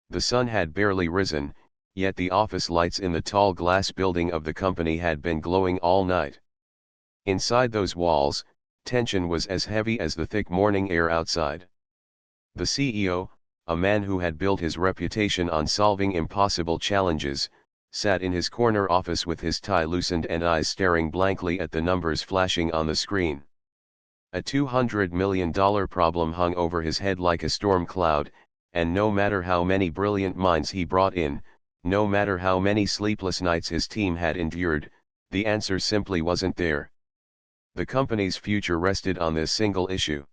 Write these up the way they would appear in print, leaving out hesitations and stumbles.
The sun had barely risen, yet the office lights in the tall glass building of the company had been glowing all night. Inside those walls, tension was as heavy as the thick morning air outside. The CEO, a man who had built his reputation on solving impossible challenges, sat in his corner office with his tie loosened and eyes staring blankly at the numbers flashing on the screen. A $200 million problem hung over his head like a storm cloud, and no matter how many brilliant minds he brought in, no matter how many sleepless nights his team had endured, the answer simply wasn't there. The company's future rested on this single issue.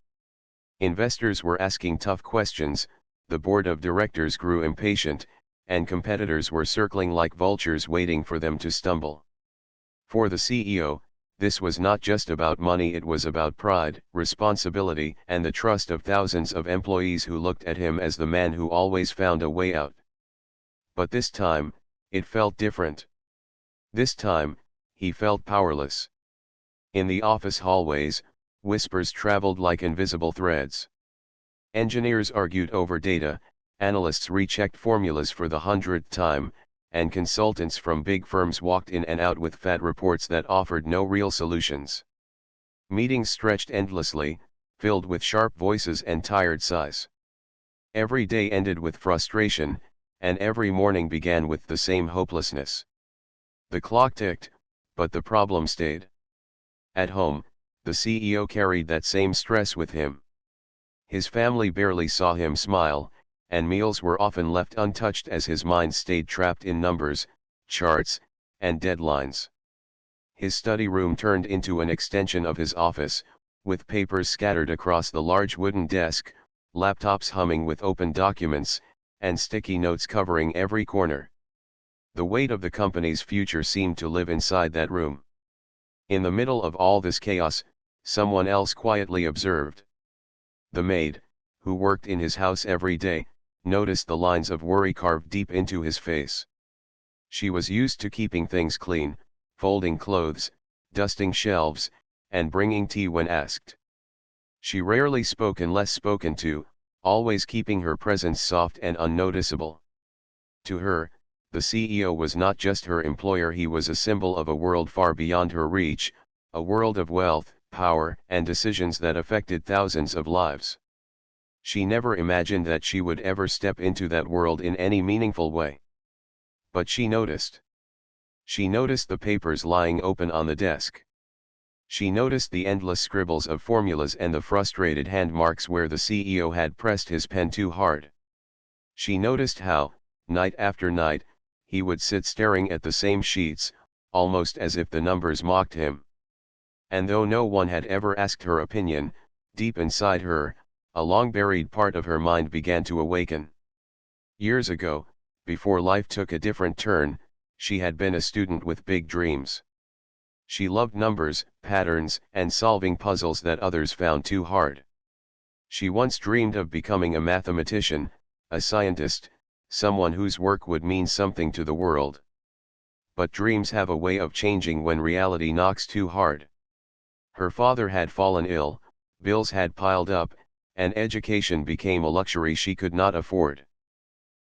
Investors were asking tough questions, the board of directors grew impatient, and competitors were circling like vultures waiting for them to stumble. For the CEO, this was not just about money, it was about pride, responsibility, and the trust of thousands of employees who looked at him as the man who always found a way out. But this time, it felt different. This time, he felt powerless. In the office hallways, whispers traveled like invisible threads. Engineers argued over data, analysts rechecked formulas for the 100th time, and consultants from big firms walked in and out with fat reports that offered no real solutions. Meetings stretched endlessly, filled with sharp voices and tired sighs. Every day ended with frustration, and every morning began with the same hopelessness. The clock ticked, but the problem stayed. At home, the CEO carried that same stress with him. His family barely saw him smile, and meals were often left untouched as his mind stayed trapped in numbers, charts, and deadlines. His study room turned into an extension of his office, with papers scattered across the large wooden desk, laptops humming with open documents, and sticky notes covering every corner. The weight of the company's future seemed to live inside that room. In the middle of all this chaos, someone else quietly observed. The maid, who worked in his house every day, noticed the lines of worry carved deep into his face. She was used to keeping things clean, folding clothes, dusting shelves, and bringing tea when asked. She rarely spoke unless spoken to, always keeping her presence soft and unnoticeable. To her, the CEO was not just her employer, he was a symbol of a world far beyond her reach, a world of wealth, power, and decisions that affected thousands of lives. She never imagined that she would ever step into that world in any meaningful way. But she noticed. She noticed the papers lying open on the desk. She noticed the endless scribbles of formulas and the frustrated hand marks where the CEO had pressed his pen too hard. She noticed how, night after night, he would sit staring at the same sheets, almost as if the numbers mocked him. And though no one had ever asked her opinion, deep inside her, a long-buried part of her mind began to awaken. Years ago, before life took a different turn, she had been a student with big dreams. She loved numbers, patterns, and solving puzzles that others found too hard. She once dreamed of becoming a mathematician, a scientist, someone whose work would mean something to the world. But dreams have a way of changing when reality knocks too hard. Her father had fallen ill, bills had piled up, and education became a luxury she could not afford.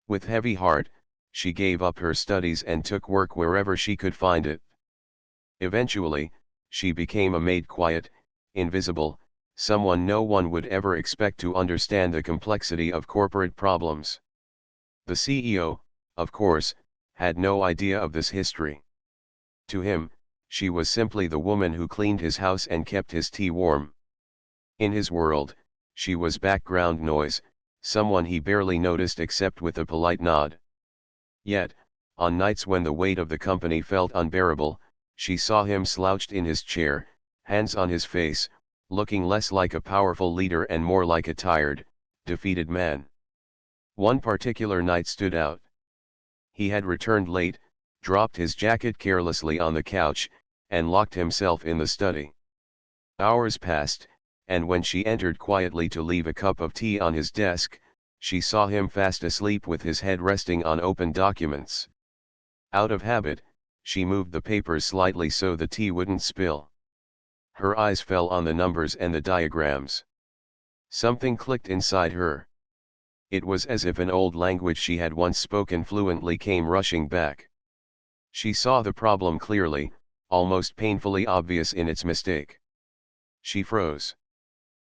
With heavy heart, she gave up her studies and took work wherever she could find it. Eventually, she became a maid, quiet, invisible, someone no one would ever expect to understand the complexity of corporate problems. The CEO, of course, had no idea of this history. To him, she was simply the woman who cleaned his house and kept his tea warm. In his world, she was background noise, someone he barely noticed except with a polite nod. Yet, on nights when the weight of the company felt unbearable, she saw him slouched in his chair, hands on his face, looking less like a powerful leader and more like a tired, defeated man. One particular night stood out. He had returned late, dropped his jacket carelessly on the couch, and locked himself in the study. Hours passed, and when she entered quietly to leave a cup of tea on his desk, she saw him fast asleep with his head resting on open documents. Out of habit, she moved the papers slightly so the tea wouldn't spill. Her eyes fell on the numbers and the diagrams. Something clicked inside her. It was as if an old language she had once spoken fluently came rushing back. She saw the problem clearly, almost painfully obvious in its mistake. She froze.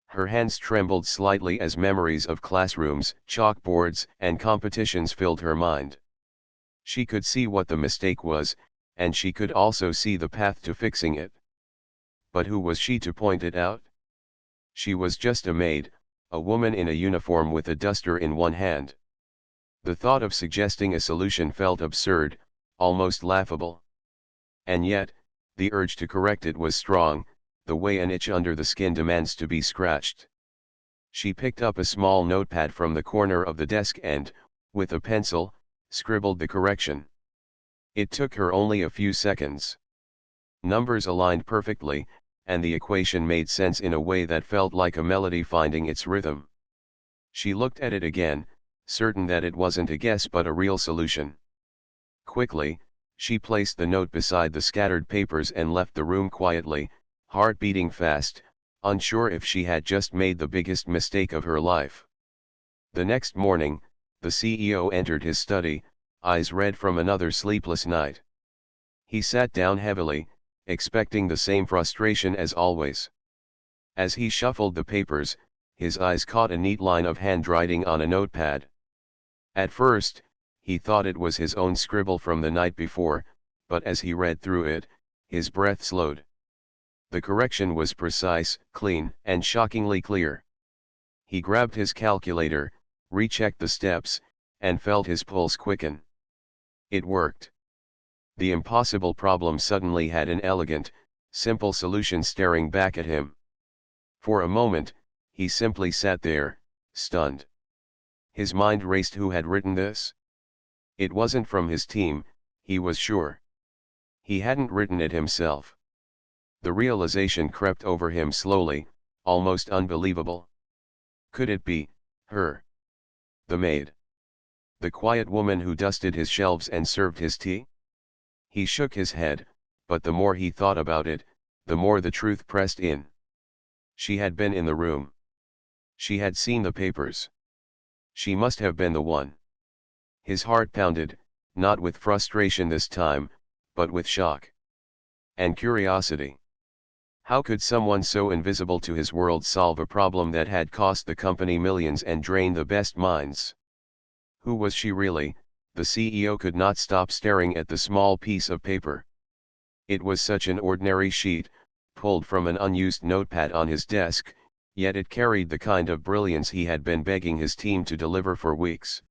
Her hands trembled slightly as memories of classrooms, chalkboards, and competitions filled her mind. She could see what the mistake was, and she could also see the path to fixing it. But who was she to point it out? She was just a maid, a woman in a uniform with a duster in one hand. The thought of suggesting a solution felt absurd, almost laughable. And yet, the urge to correct it was strong, the way an itch under the skin demands to be scratched. She picked up a small notepad from the corner of the desk and, with a pencil, scribbled the correction. It took her only a few seconds. Numbers aligned perfectly, and the equation made sense in a way that felt like a melody finding its rhythm. She looked at it again, certain that it wasn't a guess but a real solution. Quickly, she placed the note beside the scattered papers and left the room quietly, heart beating fast, unsure if she had just made the biggest mistake of her life. The next morning, the CEO entered his study, eyes red from another sleepless night. He sat down heavily, expecting the same frustration as always. As he shuffled the papers, his eyes caught a neat line of handwriting on a notepad. At first, he thought it was his own scribble from the night before, but as he read through it, his breath slowed. The correction was precise, clean, and shockingly clear. He grabbed his calculator, rechecked the steps, and felt his pulse quicken. It worked. The impossible problem suddenly had an elegant, simple solution staring back at him. For a moment, he simply sat there, stunned. His mind raced. Who had written this? It wasn't from his team, he was sure. He hadn't written it himself. The realization crept over him slowly, almost unbelievable. Could it be her? The maid? The quiet woman who dusted his shelves and served his tea? He shook his head, but the more he thought about it, the more the truth pressed in. She had been in the room. She had seen the papers. She must have been the one. His heart pounded, not with frustration this time, but with shock and curiosity. How could someone so invisible to his world solve a problem that had cost the company millions and drained the best minds? Who was she really? The CEO could not stop staring at the small piece of paper. It was such an ordinary sheet, pulled from an unused notepad on his desk, yet it carried the kind of brilliance he had been begging his team to deliver for weeks.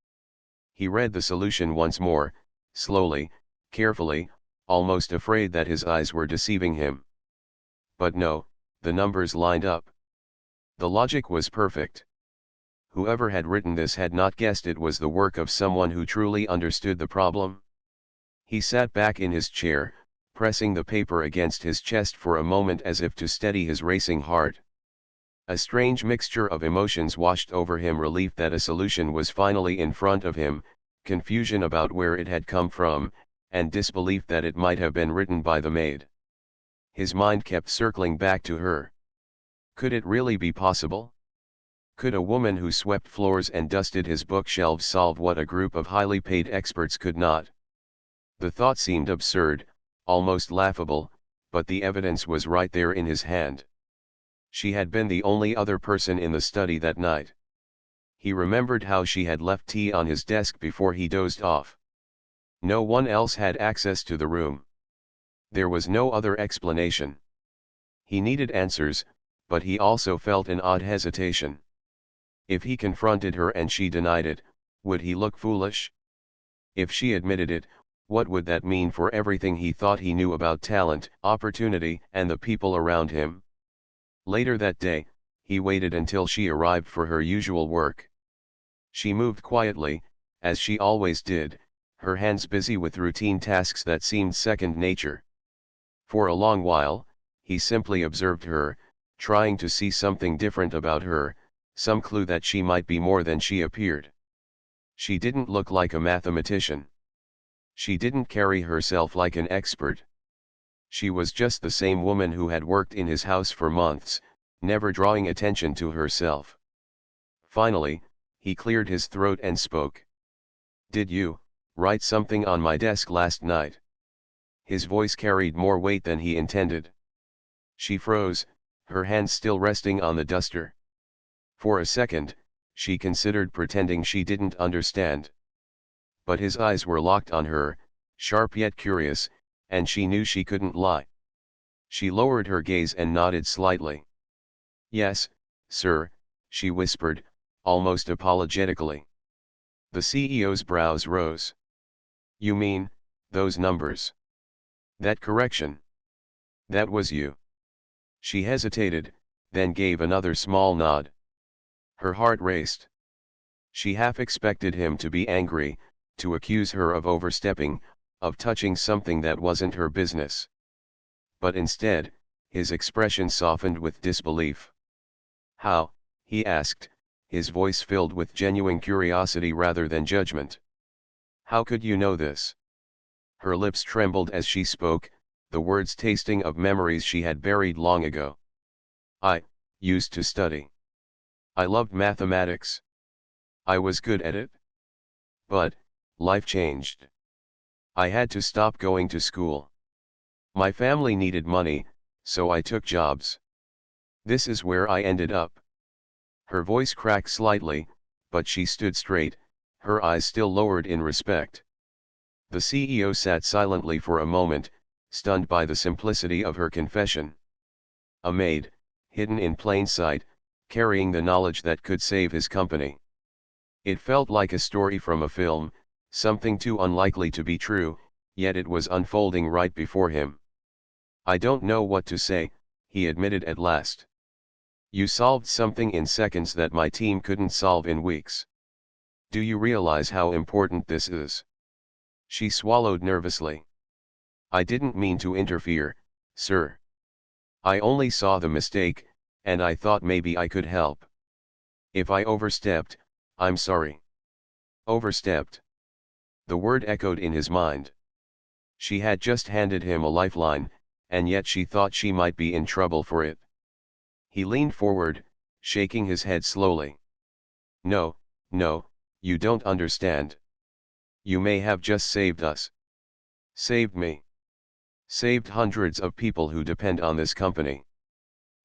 He read the solution once more, slowly, carefully, almost afraid that his eyes were deceiving him. But no, the numbers lined up. The logic was perfect. Whoever had written this had not guessed it was the work of someone who truly understood the problem. He sat back in his chair, pressing the paper against his chest for a moment as if to steady his racing heart. A strange mixture of emotions washed over him: relief that a solution was finally in front of him, confusion about where it had come from, and disbelief that it might have been written by the maid. His mind kept circling back to her. Could it really be possible? Could a woman who swept floors and dusted his bookshelves solve what a group of highly paid experts could not? The thought seemed absurd, almost laughable, but the evidence was right there in his hand. She had been the only other person in the study that night. He remembered how she had left tea on his desk before he dozed off. No one else had access to the room. There was no other explanation. He needed answers, but he also felt an odd hesitation. If he confronted her and she denied it, would he look foolish? If she admitted it, what would that mean for everything he thought he knew about talent, opportunity, and the people around him? Later that day, he waited until she arrived for her usual work. She moved quietly, as she always did, her hands busy with routine tasks that seemed second nature. For a long while, he simply observed her, trying to see something different about her, some clue that she might be more than she appeared. She didn't look like a mathematician. She didn't carry herself like an expert. She was just the same woman who had worked in his house for months, never drawing attention to herself. Finally, He cleared his throat and spoke. Did you write something on my desk last night? His voice carried more weight than he intended. She froze, her hands still resting on the duster. For a second, she considered pretending she didn't understand. But his eyes were locked on her, sharp yet curious, and she knew she couldn't lie. She lowered her gaze and nodded slightly. Yes, sir, she whispered, almost apologetically. The CEO's brows rose. You mean, those numbers? That correction? That was you. She hesitated, then gave another small nod. Her heart raced. She half expected him to be angry, to accuse her of overstepping, of touching something that wasn't her business. But instead, his expression softened with disbelief. How? He asked, his voice filled with genuine curiosity rather than judgment. How could you know this? Her lips trembled as she spoke, the words tasting of memories she had buried long ago. I used to study. I loved mathematics. I was good at it. But life changed. I had to stop going to school. My family needed money, so I took jobs. This is where I ended up. Her voice cracked slightly, but she stood straight, her eyes still lowered in respect. The CEO sat silently for a moment, stunned by the simplicity of her confession. A maid, hidden in plain sight, carrying the knowledge that could save his company. It felt like a story from a film, something too unlikely to be true, yet it was unfolding right before him. I don't know what to say, he admitted at last. You solved something in seconds that my team couldn't solve in weeks. Do you realize how important this is? She swallowed nervously. I didn't mean to interfere, sir. I only saw the mistake, and I thought maybe I could help. If I overstepped, I'm sorry. Overstepped. The word echoed in his mind. She had just handed him a lifeline, and yet she thought she might be in trouble for it. He leaned forward, shaking his head slowly. No, no, you don't understand. You may have just saved us. Saved me. Saved hundreds of people who depend on this company.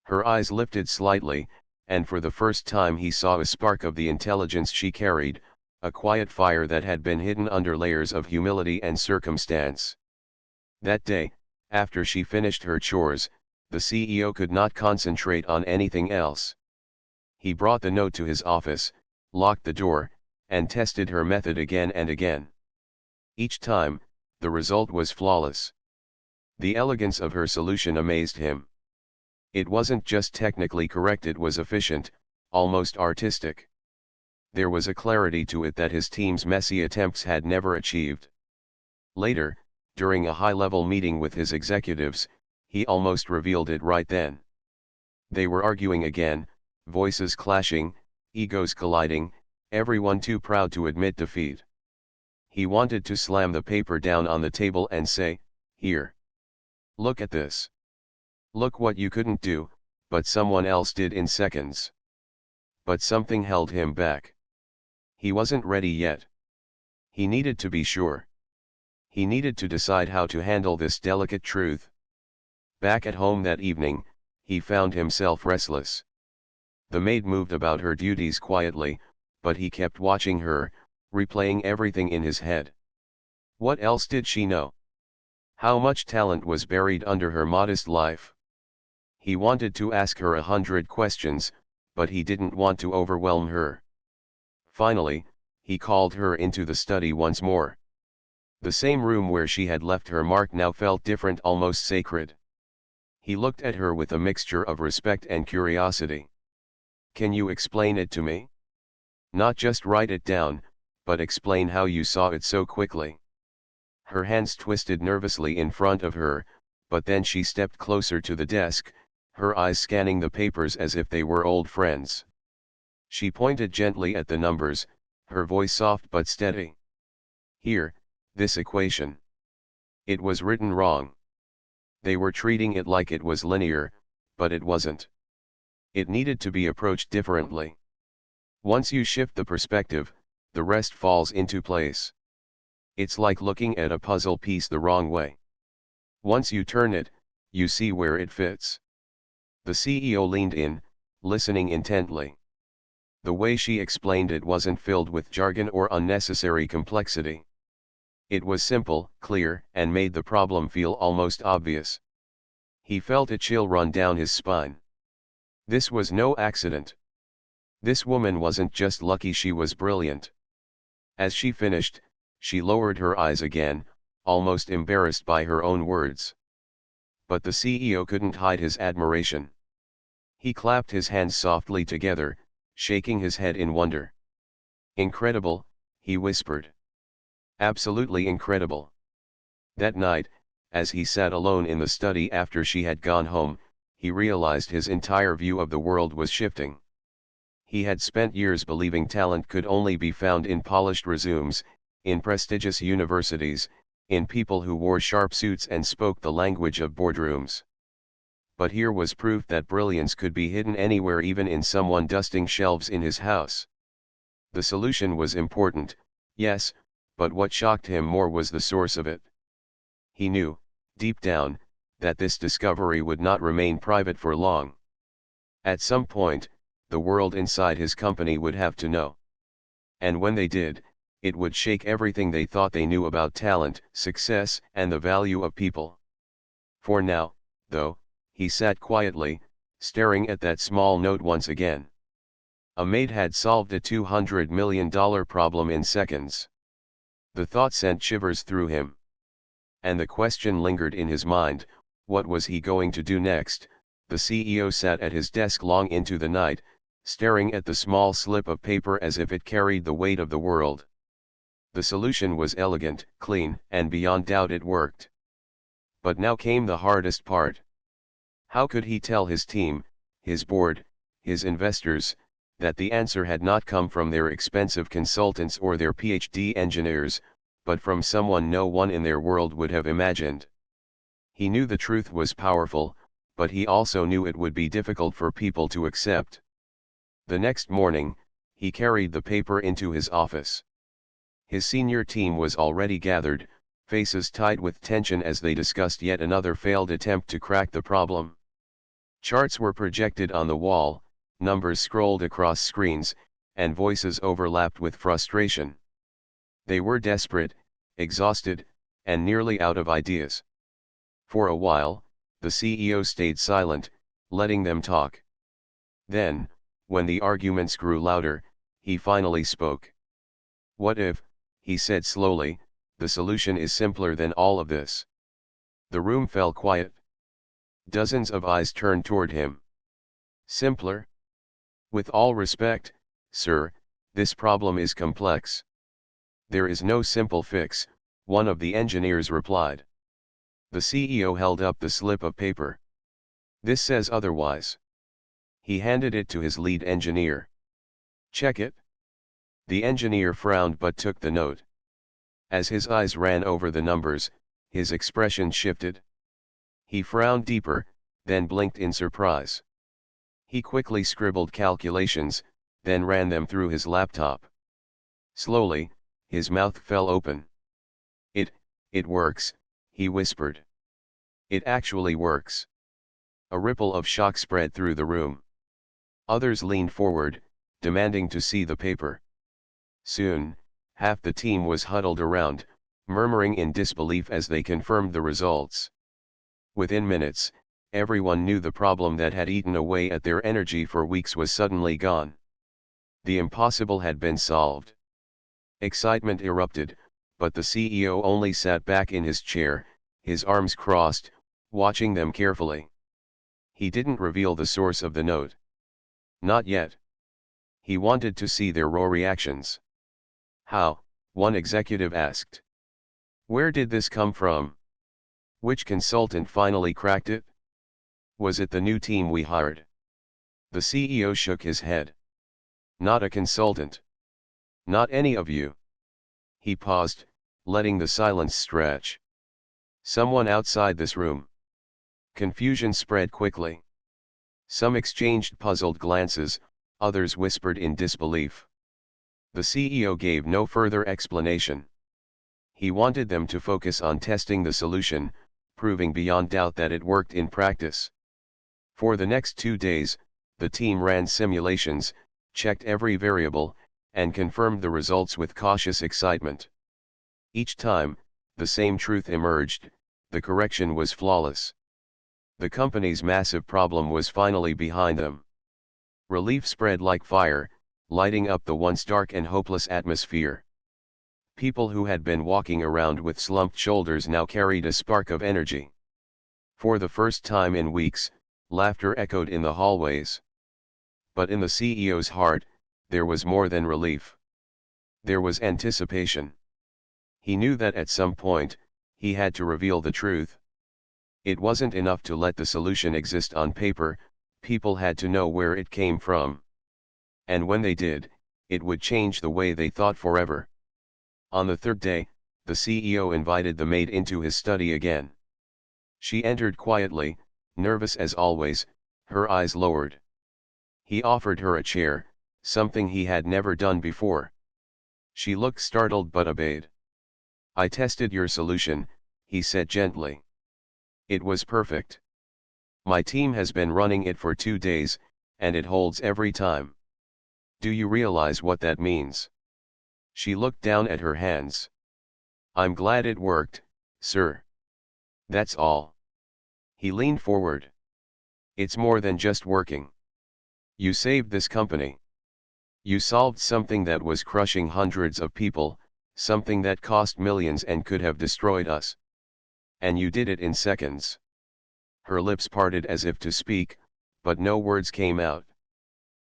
Her eyes lifted slightly, and for the first time he saw a spark of the intelligence she carried, a quiet fire that had been hidden under layers of humility and circumstance. That day, after she finished her chores, the CEO could not concentrate on anything else. He brought the note to his office, locked the door, and tested her method again and again. Each time, the result was flawless. The elegance of her solution amazed him. It wasn't just technically correct, it was efficient, almost artistic. There was a clarity to it that his team's messy attempts had never achieved. Later, during a high-level meeting with his executives, he almost revealed it right then. They were arguing again, voices clashing, egos colliding, everyone too proud to admit defeat. He wanted to slam the paper down on the table and say, "Here. Look at this. Look what you couldn't do, but someone else did in seconds." But something held him back. He wasn't ready yet. He needed to be sure. He needed to decide how to handle this delicate truth. Back at home that evening, he found himself restless. The maid moved about her duties quietly, but he kept watching her, replaying everything in his head. What else did she know? How much talent was buried under her modest life? He wanted to ask her 100 questions, but he didn't want to overwhelm her. Finally, he called her into the study once more. The same room where she had left her mark now felt different, almost sacred. He looked at her with a mixture of respect and curiosity. Can you explain it to me? Not just write it down, but explain how you saw it so quickly. Her hands twisted nervously in front of her, but then she stepped closer to the desk, her eyes scanning the papers as if they were old friends. She pointed gently at the numbers, her voice soft but steady. Here, this equation. It was written wrong. They were treating it like it was linear, but it wasn't. It needed to be approached differently. Once you shift the perspective, the rest falls into place. It's like looking at a puzzle piece the wrong way. Once you turn it, you see where it fits. The CEO leaned in, listening intently. The way she explained it wasn't filled with jargon or unnecessary complexity. It was simple, clear, and made the problem feel almost obvious. He felt a chill run down his spine. This was no accident. This woman wasn't just lucky, she was brilliant. As she finished, she lowered her eyes again, almost embarrassed by her own words. But the CEO couldn't hide his admiration. He clapped his hands softly together, shaking his head in wonder. "Incredible," he whispered. "Absolutely incredible." That night, as he sat alone in the study after she had gone home, he realized his entire view of the world was shifting. He had spent years believing talent could only be found in polished resumes, in prestigious universities, in people who wore sharp suits and spoke the language of boardrooms. But here was proof that brilliance could be hidden anywhere, even in someone dusting shelves in his house. The solution was important, yes, but what shocked him more was the source of it. He knew, deep down, that this discovery would not remain private for long. At some point, the world inside his company would have to know. And when they did, it would shake everything they thought they knew about talent, success, and the value of people. For now, though, he sat quietly, staring at that small note once again. A maid had solved a $200 million problem in seconds. The thought sent shivers through him. And the question lingered in his mind, what was he going to do next? The CEO sat at his desk long into the night, staring at the small slip of paper as if it carried the weight of the world. The solution was elegant, clean, and beyond doubt it worked. But now came the hardest part. How could he tell his team, his board, his investors, that the answer had not come from their expensive consultants or their PhD engineers, but from someone no one in their world would have imagined? He knew the truth was powerful, but he also knew it would be difficult for people to accept. The next morning, he carried the paper into his office. His senior team was already gathered, faces tight with tension as they discussed yet another failed attempt to crack the problem. Charts were projected on the wall, numbers scrolled across screens, and voices overlapped with frustration. They were desperate, exhausted, and nearly out of ideas. For a while, the CEO stayed silent, letting them talk. Then, when the arguments grew louder, he finally spoke. "What if," he said slowly, "the solution is simpler than all of this?" The room fell quiet. Dozens of eyes turned toward him. "Simpler? With all respect, sir, this problem is complex." "There is no simple fix," one of the engineers replied. The CEO held up the slip of paper. "This says otherwise." He handed it to his lead engineer. "Check it." The engineer frowned but took the note. As his eyes ran over the numbers, his expression shifted. He frowned deeper, then blinked in surprise. He quickly scribbled calculations, then ran them through his laptop. Slowly, his mouth fell open. It works," he whispered. "It actually works." A ripple of shock spread through the room. Others leaned forward, demanding to see the paper. Soon, half the team was huddled around, murmuring in disbelief as they confirmed the results. Within minutes, everyone knew the problem that had eaten away at their energy for weeks was suddenly gone. The impossible had been solved. Excitement erupted, but the CEO only sat back in his chair, his arms crossed, watching them carefully. He didn't reveal the source of the note. Not yet. He wanted to see their raw reactions. "How?" one executive asked. "Where did this come from? Which consultant finally cracked it? Was it the new team we hired?" The CEO shook his head. "Not a consultant. Not any of you." He paused, letting the silence stretch. "Someone outside this room." Confusion spread quickly. Some exchanged puzzled glances, Others whispered in disbelief. The CEO gave no further explanation. He wanted them to focus on testing the solution, proving beyond doubt that it worked in practice. For the next 2 days, the team ran simulations, checked every variable, and confirmed the results with cautious excitement. Each time, the same truth emerged: the correction was flawless. The company's massive problem was finally behind them. Relief spread like fire, lighting up the once dark and hopeless atmosphere. People who had been walking around with slumped shoulders now carried a spark of energy. For the first time in weeks, laughter echoed in the hallways. But in the CEO's heart, there was more than relief. There was anticipation. He knew that at some point, he had to reveal the truth. It wasn't enough to let the solution exist on paper, people had to know where it came from. And when they did, it would change the way they thought forever. On the third day, the CEO invited the maid into his study again. She entered quietly, nervous as always, her eyes lowered. He offered her a chair, something he had never done before. She looked startled but obeyed. "I tested your solution," he said gently. "It was perfect. My team has been running it for 2 days, and it holds every time. Do you realize what that means?" She looked down at her hands. "I'm glad it worked, sir. That's all." He leaned forward. "It's more than just working. You saved this company. You solved something that was crushing hundreds of people, something that cost millions and could have destroyed us. And you did it in seconds." Her lips parted as if to speak, but no words came out.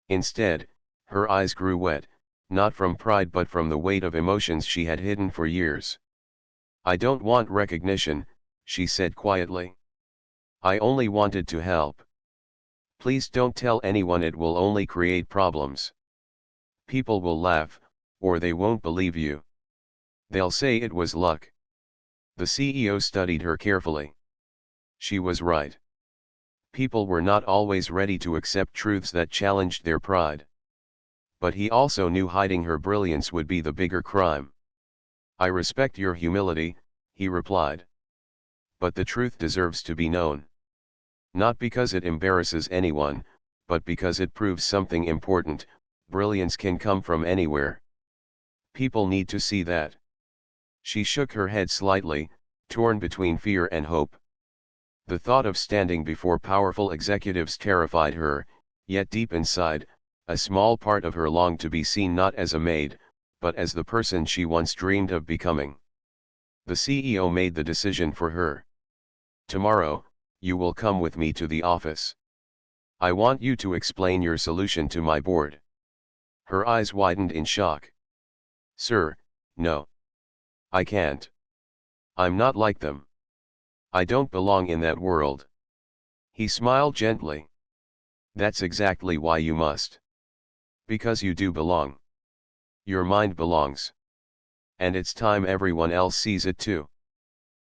Instead, her eyes grew wet, not from pride but from the weight of emotions she had hidden for years. "I don't want recognition," she said quietly. "I only wanted to help. Please don't tell anyone, it will only create problems. People will laugh, or they won't believe you. They'll say it was luck." The CEO studied her carefully. She was right. People were not always ready to accept truths that challenged their pride. But he also knew hiding her brilliance would be the bigger crime. "I respect your humility," he replied. "But the truth deserves to be known. Not because it embarrasses anyone, but because it proves something important: brilliance can come from anywhere. People need to see that." She shook her head slightly, torn between fear and hope. The thought of standing before powerful executives terrified her, yet deep inside, a small part of her longed to be seen not as a maid, but as the person she once dreamed of becoming. The CEO made the decision for her. "Tomorrow, you will come with me to the office. I want you to explain your solution to my board." Her eyes widened in shock. "Sir, no. I can't. I'm not like them. I don't belong in that world." He smiled gently. "That's exactly why you must. Because you do belong. Your mind belongs. And it's time everyone else sees it too."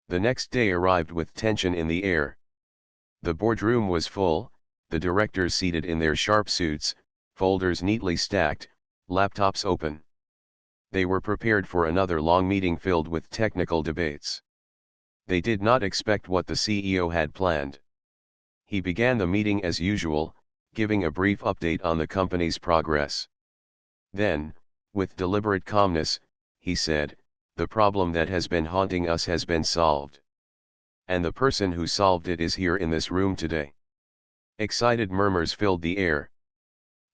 The next day arrived with tension in the air. The boardroom was full, the directors seated in their sharp suits, folders neatly stacked, laptops open. They were prepared for another long meeting filled with technical debates. They did not expect what the CEO had planned. He began the meeting as usual, giving a brief update on the company's progress. Then, with deliberate calmness, he said, "The problem that has been haunting us has been solved. And the person who solved it is here in this room today." Excited murmurs filled the air.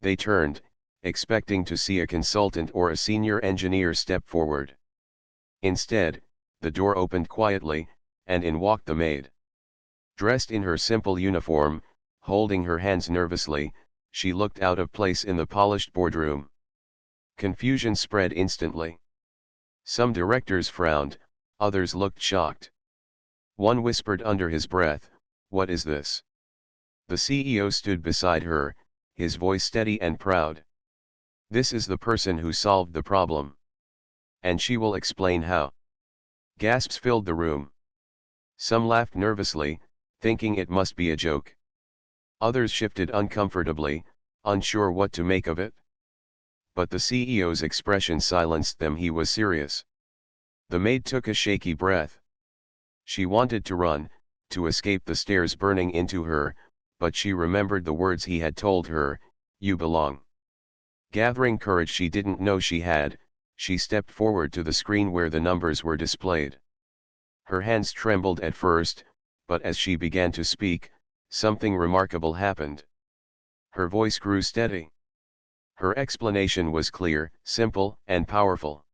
They turned, expecting to see a consultant or a senior engineer step forward. Instead, the door opened quietly, and in walked the maid. Dressed in her simple uniform, holding her hands nervously, she looked out of place in the polished boardroom. Confusion spread instantly. Some directors frowned, others looked shocked. One whispered under his breath, "What is this?" The CEO stood beside her, his voice steady and proud. "This is the person who solved the problem. And she will explain how." Gasps filled the room. Some laughed nervously, thinking it must be a joke. Others shifted uncomfortably, unsure what to make of it. But the CEO's expression silenced them. He was serious. The maid took a shaky breath. She wanted to run, to escape the stares burning into her, but she remembered the words he had told her, "You belong." Gathering courage she didn't know she had, she stepped forward to the screen where the numbers were displayed. Her hands trembled at first, but as she began to speak, something remarkable happened. Her voice grew steady. Her explanation was clear, simple, and powerful.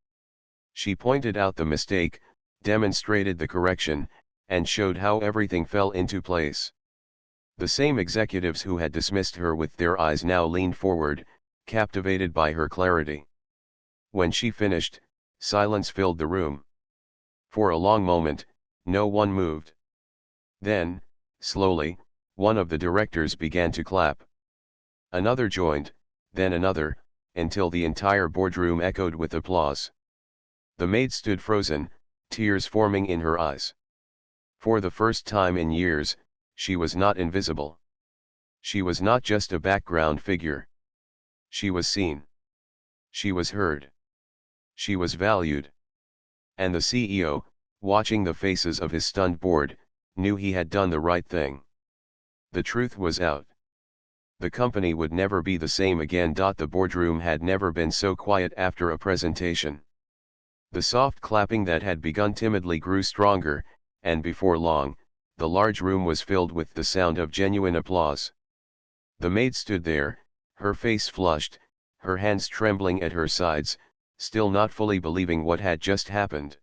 She pointed out the mistake, demonstrated the correction, and showed how everything fell into place. The same executives who had dismissed her with their eyes now leaned forward, captivated by her clarity. When she finished, silence filled the room. For a long moment, no one moved. Then, slowly, one of the directors began to clap. Another joined, then another, until the entire boardroom echoed with applause. The maid stood frozen, tears forming in her eyes. For the first time in years, she was not invisible. She was not just a background figure. She was seen. She was heard. She was valued. And the CEO, watching the faces of his stunned board, knew he had done the right thing. The truth was out. The company would never be the same again. The boardroom had never been so quiet after a presentation. The soft clapping that had begun timidly grew stronger, and before long, the large room was filled with the sound of genuine applause. The maid stood there, her face flushed, her hands trembling at her sides, still not fully believing what had just happened.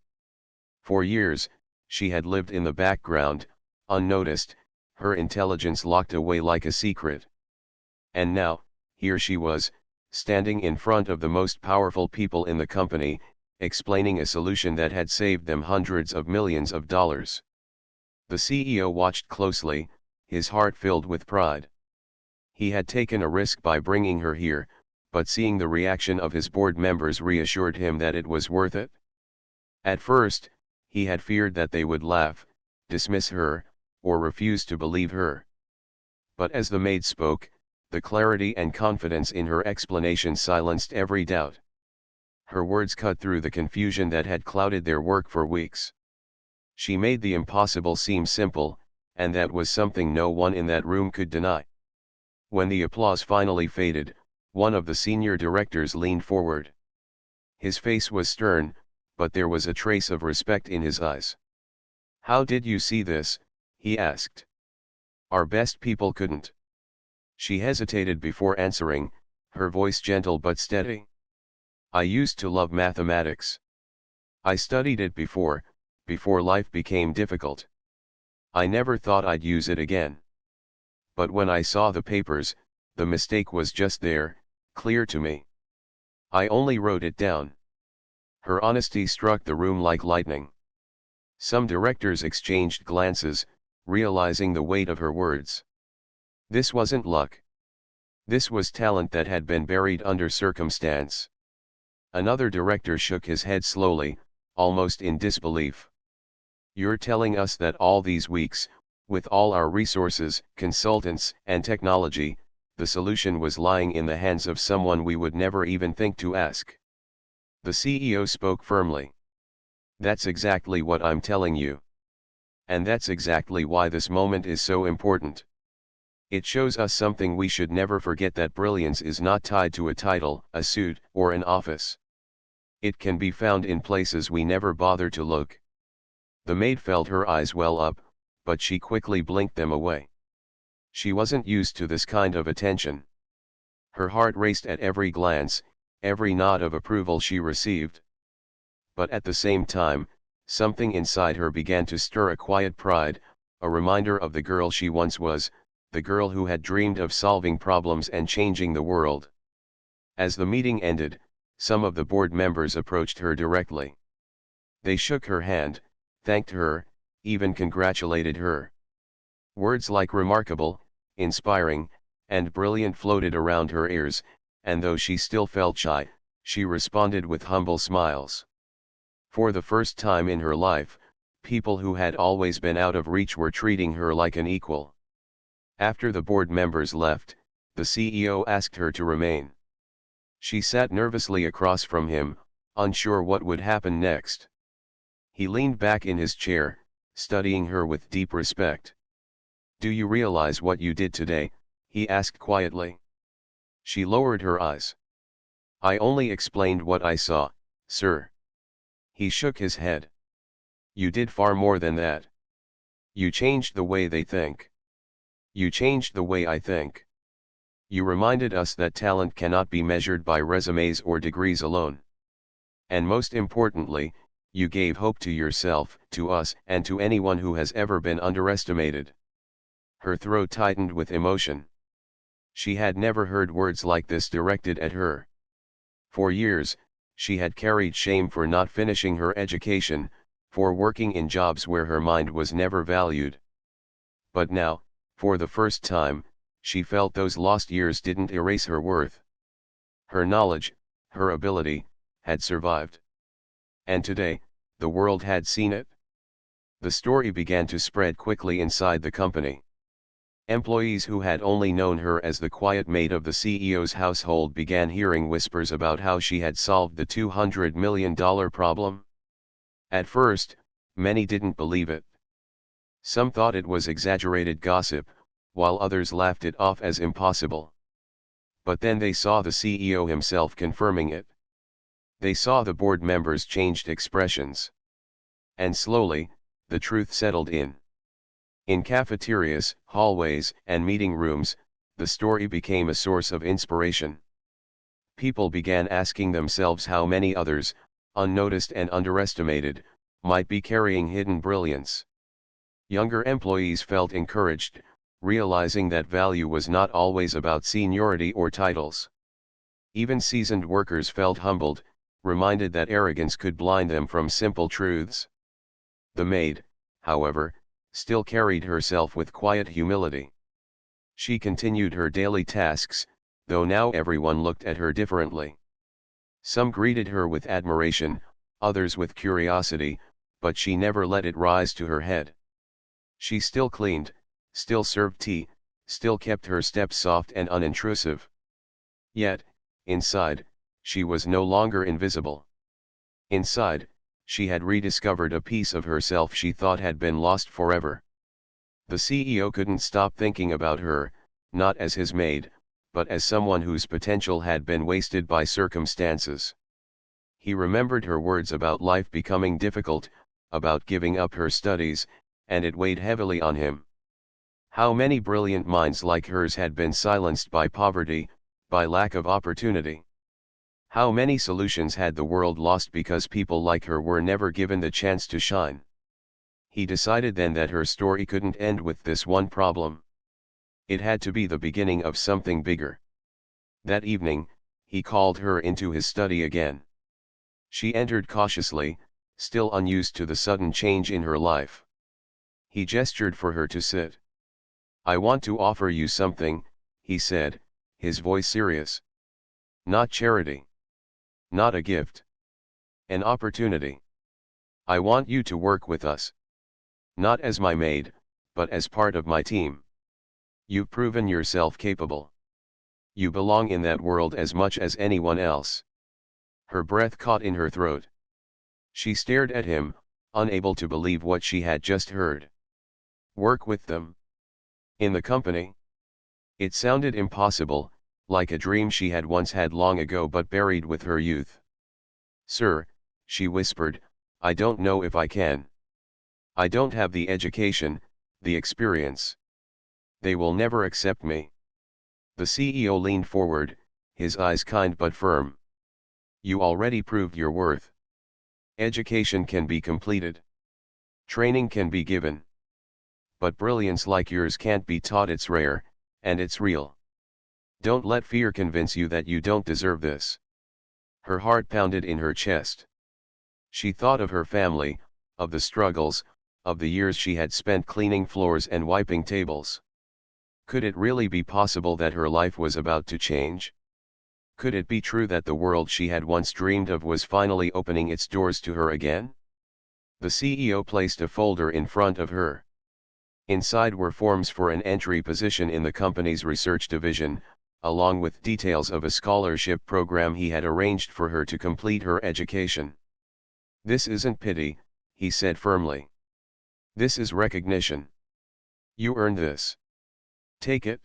For years, she had lived in the background, unnoticed, her intelligence locked away like a secret. And now, here she was, standing in front of the most powerful people in the company, explaining a solution that had saved them hundreds of millions of dollars. The CEO watched closely, his heart filled with pride. He had taken a risk by bringing her here, but seeing the reaction of his board members reassured him that it was worth it. At first, he had feared that they would laugh, dismiss her, or refuse to believe her. But as the maid spoke, the clarity and confidence in her explanation silenced every doubt. Her words cut through the confusion that had clouded their work for weeks. She made the impossible seem simple, and that was something no one in that room could deny. When the applause finally faded, one of the senior directors leaned forward. His face was stern, but there was a trace of respect in his eyes. "How did you see this?" he asked. "Our best people couldn't." She hesitated before answering, her voice gentle but steady. "I used to love mathematics. I studied it before life became difficult. I never thought I'd use it again. But when I saw the papers, the mistake was just there, clear to me. I only wrote it down." Her honesty struck the room like lightning. Some directors exchanged glances, realizing the weight of her words. This wasn't luck. This was talent that had been buried under circumstance. Another director shook his head slowly, almost in disbelief. "You're telling us that all these weeks, with all our resources, consultants, and technology, the solution was lying in the hands of someone we would never even think to ask?" The CEO spoke firmly. "That's exactly what I'm telling you. And that's exactly why this moment is so important. It shows us something we should never forget, that brilliance is not tied to a title, a suit, or an office. It can be found in places we never bother to look." The maid felt her eyes well up, but she quickly blinked them away. She wasn't used to this kind of attention. Her heart raced at every glance, every nod of approval she received. But at the same time, something inside her began to stir, a quiet pride, a reminder of the girl she once was, the girl who had dreamed of solving problems and changing the world. As the meeting ended, some of the board members approached her directly. They shook her hand, thanked her, even congratulated her. Words like remarkable, inspiring, and brilliant floated around her ears, and though she still felt shy, she responded with humble smiles. For the first time in her life, people who had always been out of reach were treating her like an equal. After the board members left, the CEO asked her to remain. She sat nervously across from him, unsure what would happen next. He leaned back in his chair, studying her with deep respect. "Do you realize what you did today?" he asked quietly. She lowered her eyes. "I only explained what I saw, sir." He shook his head. "You did far more than that. You changed the way they think. You changed the way I think. You reminded us that talent cannot be measured by resumes or degrees alone. And most importantly, you gave hope to yourself, to us, and to anyone who has ever been underestimated." Her throat tightened with emotion. She had never heard words like this directed at her. For years, she had carried shame for not finishing her education, for working in jobs where her mind was never valued. But now, for the first time, she felt those lost years didn't erase her worth. Her knowledge, her ability, had survived. And today, the world had seen it. The story began to spread quickly inside the company. Employees who had only known her as the quiet maid of the CEO's household began hearing whispers about how she had solved the $200 million problem. At first, many didn't believe it. Some thought it was exaggerated gossip, while others laughed it off as impossible. But then they saw the CEO himself confirming it. They saw the board members' changed expressions. And slowly, the truth settled in. In cafeterias, hallways, and meeting rooms, the story became a source of inspiration. People began asking themselves how many others, unnoticed and underestimated, might be carrying hidden brilliance. Younger employees felt encouraged, realizing that value was not always about seniority or titles. Even seasoned workers felt humbled, reminded that arrogance could blind them from simple truths. The maid, however, still carried herself with quiet humility. She continued her daily tasks, though now everyone looked at her differently. Some greeted her with admiration, others with curiosity, but she never let it rise to her head. She still cleaned, still served tea, still kept her steps soft and unintrusive. Yet, inside, she was no longer invisible. Inside, she had rediscovered a piece of herself she thought had been lost forever. The CEO couldn't stop thinking about her, not as his maid, but as someone whose potential had been wasted by circumstances. He remembered her words about life becoming difficult, about giving up her studies, and it weighed heavily on him. How many brilliant minds like hers had been silenced by poverty, by lack of opportunity? How many solutions had the world lost because people like her were never given the chance to shine? He decided then that her story couldn't end with this one problem. It had to be the beginning of something bigger. That evening, he called her into his study again. She entered cautiously, still unused to the sudden change in her life. He gestured for her to sit. "I want to offer you something," he said, his voice serious. "Not charity. Not a gift. An opportunity. I want you to work with us. Not as my maid, but as part of my team. You've proven yourself capable. You belong in that world as much as anyone else." Her breath caught in her throat. She stared at him, unable to believe what she had just heard. Work with them? In the company? It sounded impossible, like a dream she had once had long ago but buried with her youth. "Sir," she whispered, "I don't know if I can. I don't have the education, the experience. They will never accept me." The CEO leaned forward, his eyes kind but firm. "You already proved your worth. Education can be completed. Training can be given. But brilliance like yours can't be taught. It's rare, and it's real. Don't let fear convince you that you don't deserve this." Her heart pounded in her chest. She thought of her family, of the struggles, of the years she had spent cleaning floors and wiping tables. Could it really be possible that her life was about to change? Could it be true that the world she had once dreamed of was finally opening its doors to her again? The CEO placed a folder in front of her. Inside were forms for an entry position in the company's research division, along with details of a scholarship program he had arranged for her to complete her education. "This isn't pity," he said firmly. "This is recognition. You earned this. Take it."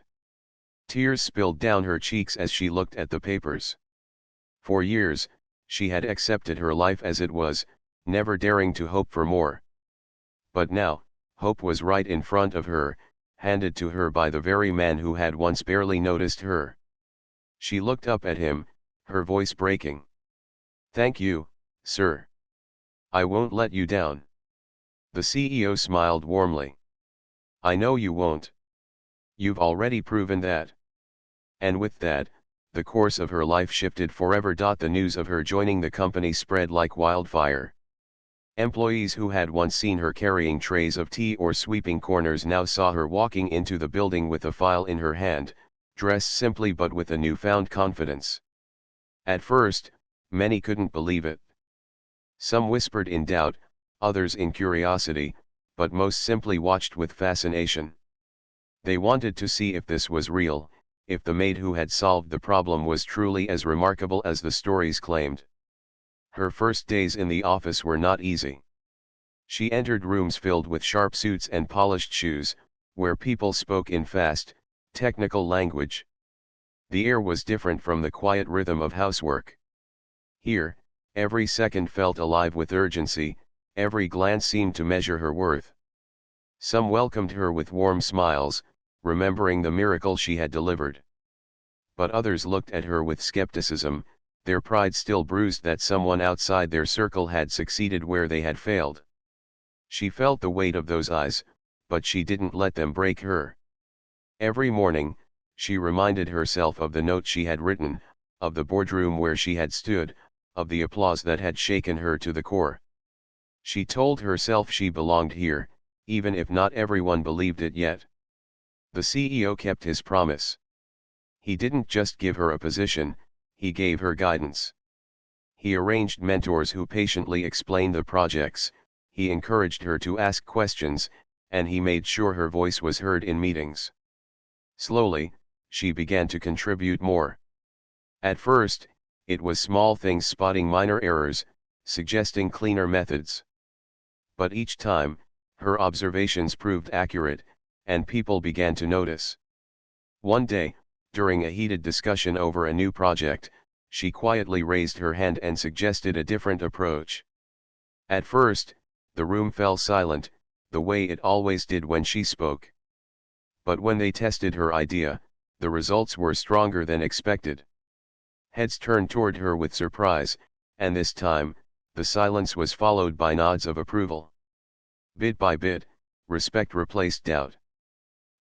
Tears spilled down her cheeks as she looked at the papers. For years, she had accepted her life as it was, never daring to hope for more. But now, hope was right in front of her, handed to her by the very man who had once barely noticed her. She looked up at him, her voice breaking. "Thank you, sir. I won't let you down." The CEO smiled warmly. "I know you won't. You've already proven that." And with that, the course of her life shifted forever. The news of her joining the company spread like wildfire. Employees who had once seen her carrying trays of tea or sweeping corners now saw her walking into the building with a file in her hand, dressed simply but with a newfound confidence. At first, many couldn't believe it. Some whispered in doubt, others in curiosity, but most simply watched with fascination. They wanted to see if this was real, if the maid who had solved the problem was truly as remarkable as the stories claimed. Her first days in the office were not easy. She entered rooms filled with sharp suits and polished shoes, where people spoke in fast, technical language. The air was different from the quiet rhythm of housework. Here, every second felt alive with urgency, every glance seemed to measure her worth. Some welcomed her with warm smiles, remembering the miracle she had delivered. But others looked at her with skepticism, their pride still bruised that someone outside their circle had succeeded where they had failed. She felt the weight of those eyes, but she didn't let them break her. Every morning, she reminded herself of the note she had written, of the boardroom where she had stood, of the applause that had shaken her to the core. She told herself she belonged here, even if not everyone believed it yet. The CEO kept his promise. He didn't just give her a position, he gave her guidance. He arranged mentors who patiently explained the projects, he encouraged her to ask questions, and he made sure her voice was heard in meetings. Slowly, she began to contribute more. At first, it was small things, spotting minor errors, suggesting cleaner methods. But each time, her observations proved accurate, and people began to notice. One day, during a heated discussion over a new project, she quietly raised her hand and suggested a different approach. At first, the room fell silent, the way it always did when she spoke. But when they tested her idea, the results were stronger than expected. Heads turned toward her with surprise, and this time, the silence was followed by nods of approval. Bit by bit, respect replaced doubt.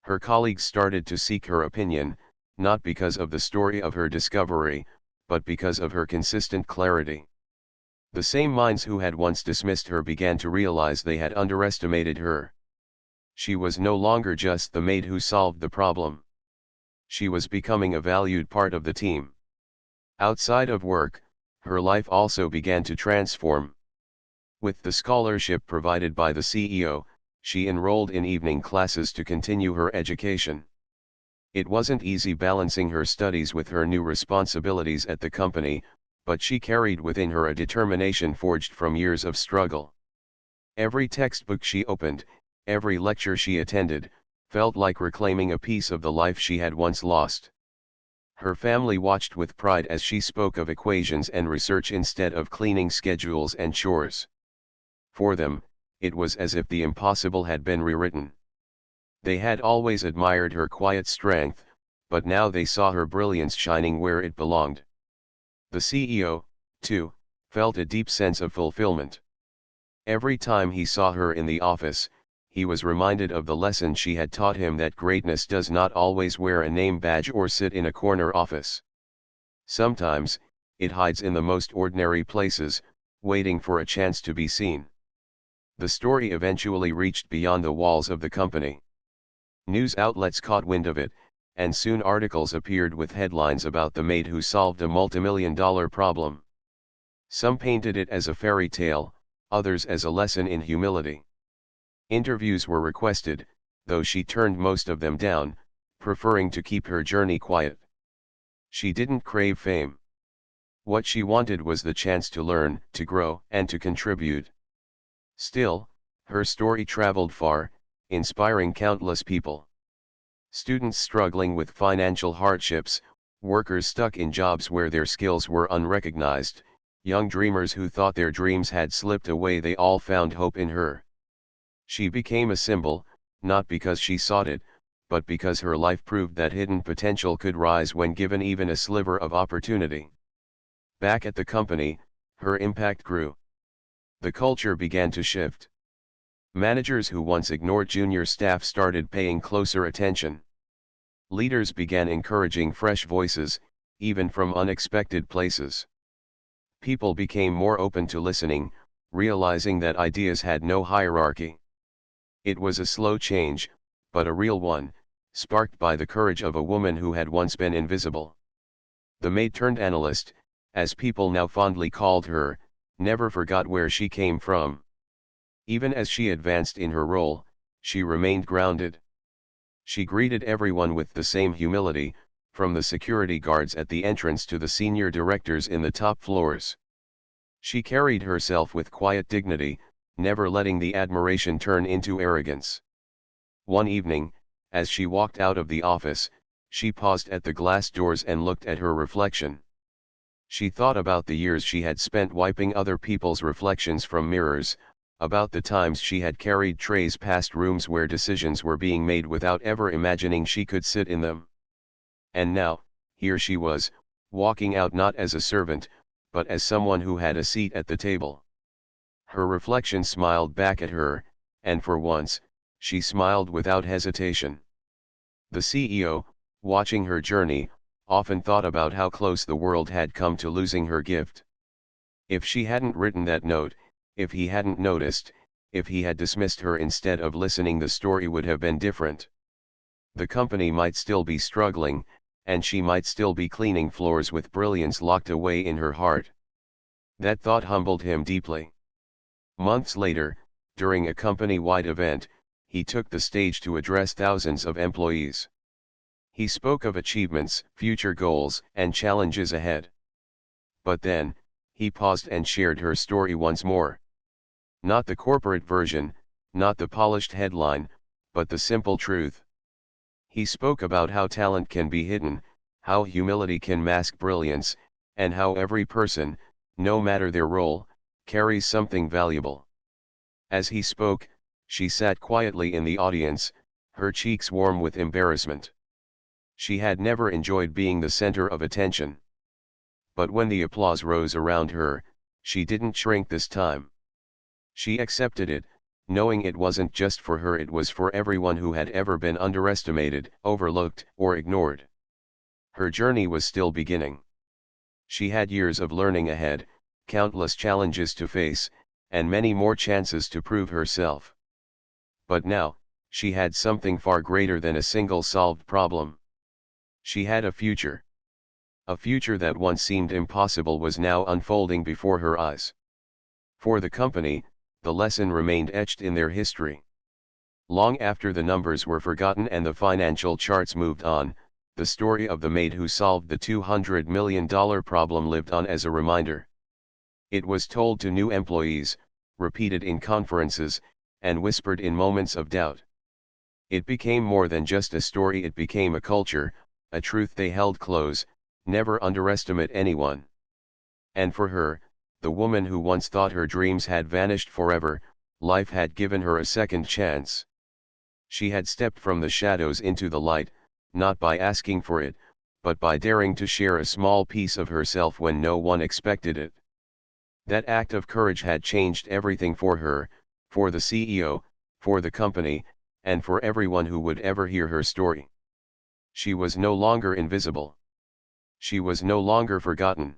Her colleagues started to seek her opinion, not because of the story of her discovery, but because of her consistent clarity. The same minds who had once dismissed her began to realize they had underestimated her. She was no longer just the maid who solved the problem. She was becoming a valued part of the team. Outside of work, her life also began to transform. With the scholarship provided by the CEO, she enrolled in evening classes to continue her education. It wasn't easy balancing her studies with her new responsibilities at the company, but she carried within her a determination forged from years of struggle. Every textbook she opened, every lecture she attended, felt like reclaiming a piece of the life she had once lost. Her family watched with pride as she spoke of equations and research instead of cleaning schedules and chores. For them, it was as if the impossible had been rewritten. They had always admired her quiet strength, but now they saw her brilliance shining where it belonged. The CEO, too, felt a deep sense of fulfillment. Every time he saw her in the office, he was reminded of the lesson she had taught him, that greatness does not always wear a name badge or sit in a corner office. Sometimes, it hides in the most ordinary places, waiting for a chance to be seen. The story eventually reached beyond the walls of the company. News outlets caught wind of it, and soon articles appeared with headlines about the maid who solved a multimillion-dollar problem. Some painted it as a fairy tale, others as a lesson in humility. Interviews were requested, though she turned most of them down, preferring to keep her journey quiet. She didn't crave fame. What she wanted was the chance to learn, to grow, and to contribute. Still, her story traveled far, inspiring countless people. Students struggling with financial hardships, workers stuck in jobs where their skills were unrecognized, young dreamers who thought their dreams had slipped away, they all found hope in her. She became a symbol, not because she sought it, but because her life proved that hidden potential could rise when given even a sliver of opportunity. Back at the company, her impact grew. The culture began to shift. Managers who once ignored junior staff started paying closer attention. Leaders began encouraging fresh voices, even from unexpected places. People became more open to listening, realizing that ideas had no hierarchy. It was a slow change, but a real one, sparked by the courage of a woman who had once been invisible. The maid turned analyst, as people now fondly called her, never forgot where she came from. Even as she advanced in her role, she remained grounded. She greeted everyone with the same humility, from the security guards at the entrance to the senior directors in the top floors. She carried herself with quiet dignity, never letting the admiration turn into arrogance. One evening, as she walked out of the office, she paused at the glass doors and looked at her reflection. She thought about the years she had spent wiping other people's reflections from mirrors, about the times she had carried trays past rooms where decisions were being made without ever imagining she could sit in them. And now, here she was, walking out not as a servant, but as someone who had a seat at the table. Her reflection smiled back at her, and for once, she smiled without hesitation. The CEO, watching her journey, often thought about how close the world had come to losing her gift. If she hadn't written that note, if he hadn't noticed, if he had dismissed her instead of listening, the story would have been different. The company might still be struggling, and she might still be cleaning floors with brilliance locked away in her heart. That thought humbled him deeply. Months later, during a company-wide event, he took the stage to address thousands of employees. He spoke of achievements, future goals, and challenges ahead. But then, he paused and shared her story once more. Not the corporate version, not the polished headline, but the simple truth. He spoke about how talent can be hidden, how humility can mask brilliance, and how every person, no matter their role, carries something valuable. As he spoke, she sat quietly in the audience, her cheeks warm with embarrassment. She had never enjoyed being the center of attention. But when the applause rose around her, she didn't shrink this time. She accepted it, knowing it wasn't just for her, it was for everyone who had ever been underestimated, overlooked, or ignored. Her journey was still beginning. She had years of learning ahead, countless challenges to face, and many more chances to prove herself. But now, she had something far greater than a single solved problem. She had a future. A future that once seemed impossible was now unfolding before her eyes. For the company, the lesson remained etched in their history. Long after the numbers were forgotten and the financial charts moved on, the story of the maid who solved the $200 million problem lived on as a reminder. It was told to new employees, repeated in conferences, and whispered in moments of doubt. It became more than just a story, it became a culture, a truth they held close: never underestimate anyone. And for her, the woman who once thought her dreams had vanished forever, life had given her a second chance. She had stepped from the shadows into the light, not by asking for it, but by daring to share a small piece of herself when no one expected it. That act of courage had changed everything for her, for the CEO, for the company, and for everyone who would ever hear her story. She was no longer invisible. She was no longer forgotten.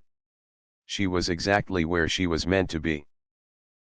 She was exactly where she was meant to be.